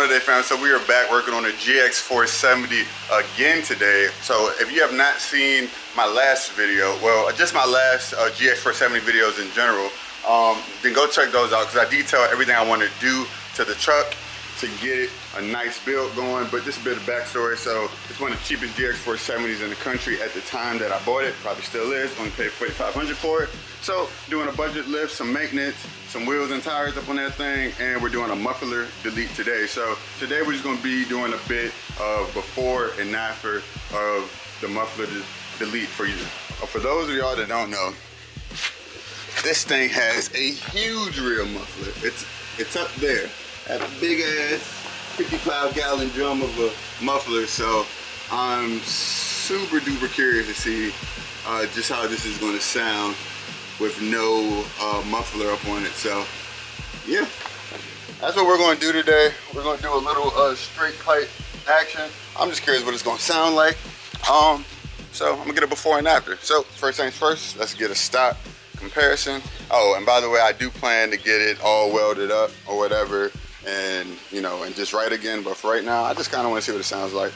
on today, fam? So we are back working on a GX470 again today. So if you have not seen my last video, well, just my last GX470 videos in general, then go check those out because I detail everything I want to do to the truck to get a nice build going. But just a bit of backstory. So it's one of the cheapest GX470s in the country at the time that I bought it. Probably still is. Only paid $4,500 for it. So doing a budget lift, some maintenance, some wheels and tires up on that thing, and we're doing a muffler delete today. So today we're just gonna be doing a bit of before and after of the muffler delete for you. For those of y'all that don't know, this thing has a huge rear muffler. It's up there. That big ass 55-gallon drum of a muffler. So I'm super duper curious to see just how this is gonna sound with no muffler up on it. So yeah, that's what we're going to do today. We're going to do a little straight pipe action. I'm just curious what it's going to sound like. So I'm gonna get a before and after. So first things first, let's get a stock comparison. Oh, and by the way, I do plan to get it all welded up or whatever, and you know, and just right again. But for right now, I just kind of want to see what it sounds like.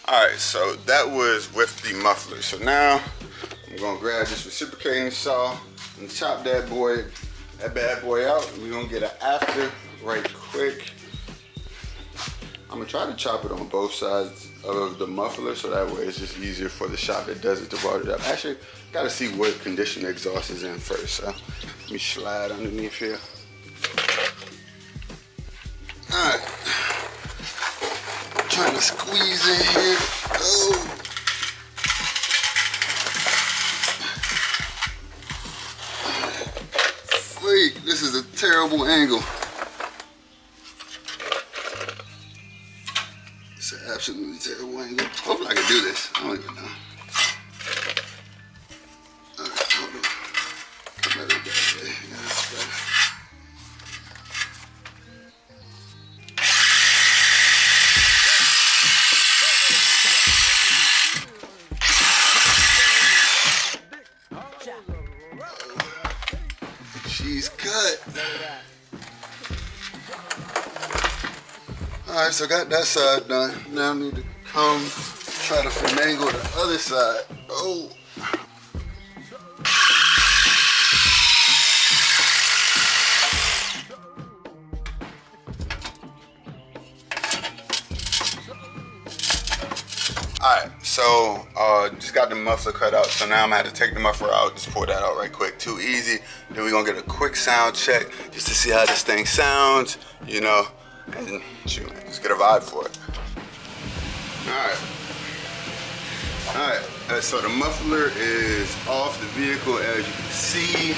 Alright, so that was with the muffler. So now I'm gonna grab this reciprocating saw and chop that bad boy out. We're gonna get an after right quick. I'm gonna try to chop it on both sides of the muffler so that way it's just easier for the shop that does it to weld it up. Actually, gotta see what condition the exhaust is in first. So let me slide underneath here. Alright. Trying to squeeze in here. Oh. Wait, this is a terrible angle. It's an absolutely terrible angle. Hopefully I can do this. I don't even know. Alright, hold on. Come out of that way. Yeah, that's better. She's cut. Alright, so got that side done. Now I need to come try to finagle the other side. Oh. Alright, so just got the muffler cut out, so now I'm gonna have to take the muffler out, just pull that out right quick, too easy. Then we're gonna get a quick sound check just to see how this thing sounds, you know, and shoot, just get a vibe for it. Alright, so the muffler is off the vehicle, as you can see,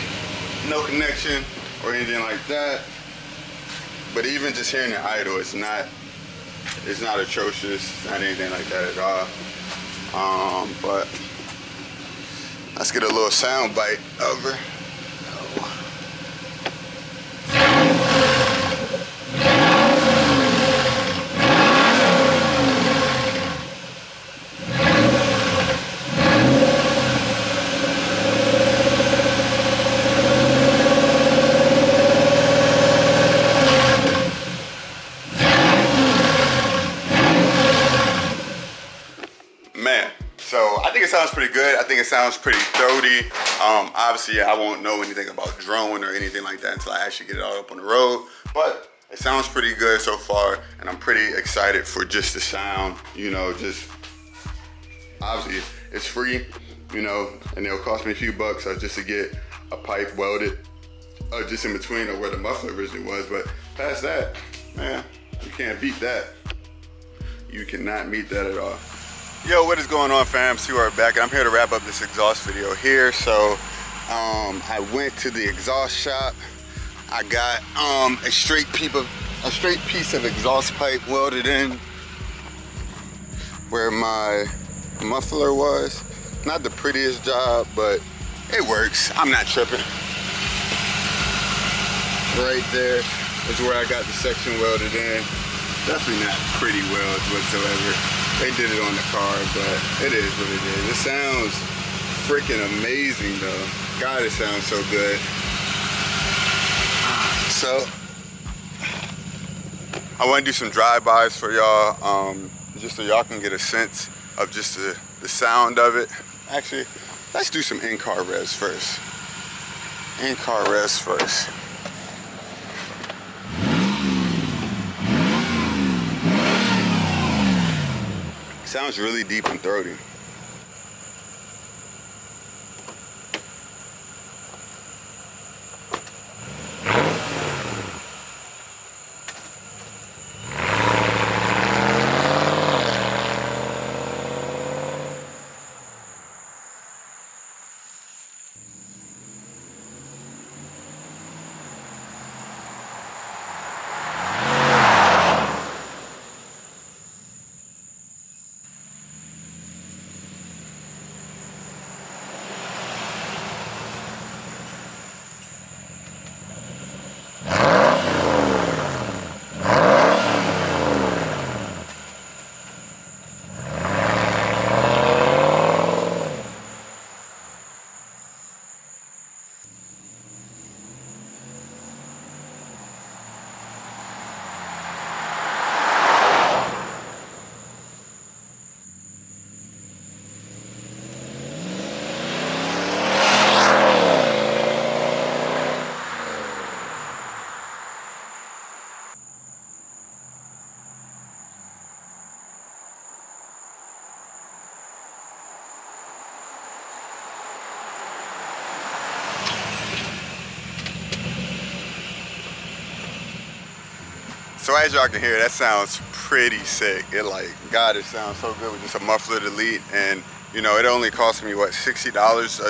no connection or anything like that. But even just hearing it idle, it's not atrocious, it's not anything like that at all. But let's get a little sound bite over. Man, so I think it sounds pretty good. I think it sounds pretty throaty. Obviously, I won't know anything about drone or anything like that until I actually get it all up on the road. But it sounds pretty good so far, and I'm pretty excited for just the sound. You know, just obviously it's free, you know, and it'll cost me a few bucks just to get a pipe welded just in between of where the muffler originally was. But past that, man, you can't beat that. You cannot beat that at all. Yo, what is going on, fam? We are back, and I'm here to wrap up this exhaust video here. So I went to the exhaust shop. I got a straight piece of exhaust pipe welded in where my muffler was. Not the prettiest job, but it works. I'm not tripping. Right there is where I got the section welded in. Definitely not pretty welds whatsoever. they did it on the car, but it is what it is. It sounds freaking amazing though. God, it sounds so good. So I want to do some drive-bys for y'all, just so y'all can get a sense of just the sound of it. Actually, let's do some in-car revs first. In-car revs first. Sounds really deep and throaty. So as y'all can hear, that sounds pretty sick. It like, God, it sounds so good with just a muffler delete. And you know, it only cost me what, $60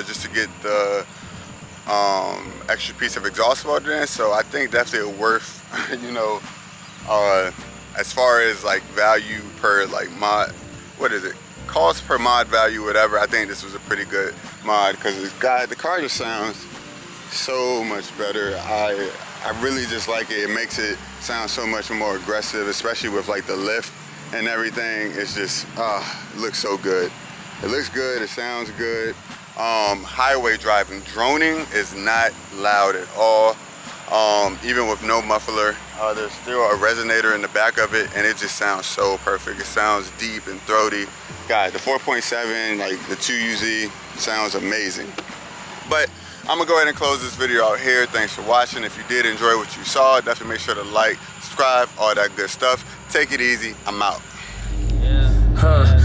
just to get the extra piece of exhaust motor in. So I think definitely worth, you know, as far as like value per like mod, what is it? Cost per mod value, whatever. I think this was a pretty good mod because the car just sounds so much better. I really just like it. It makes it sound so much more aggressive, especially with like the lift and everything. It's just, it looks so good. It looks good, it sounds good. Highway driving, droning is not loud at all. Even with no muffler, there's still a resonator in the back of it, and it just sounds so perfect. It sounds deep and throaty. God, the 4.7, like the 2UZ sounds amazing. But I'm gonna go ahead and close this video out here. Thanks for watching. If you did enjoy what you saw, definitely make sure to like, subscribe, all that good stuff. Take it easy. I'm out. Yeah.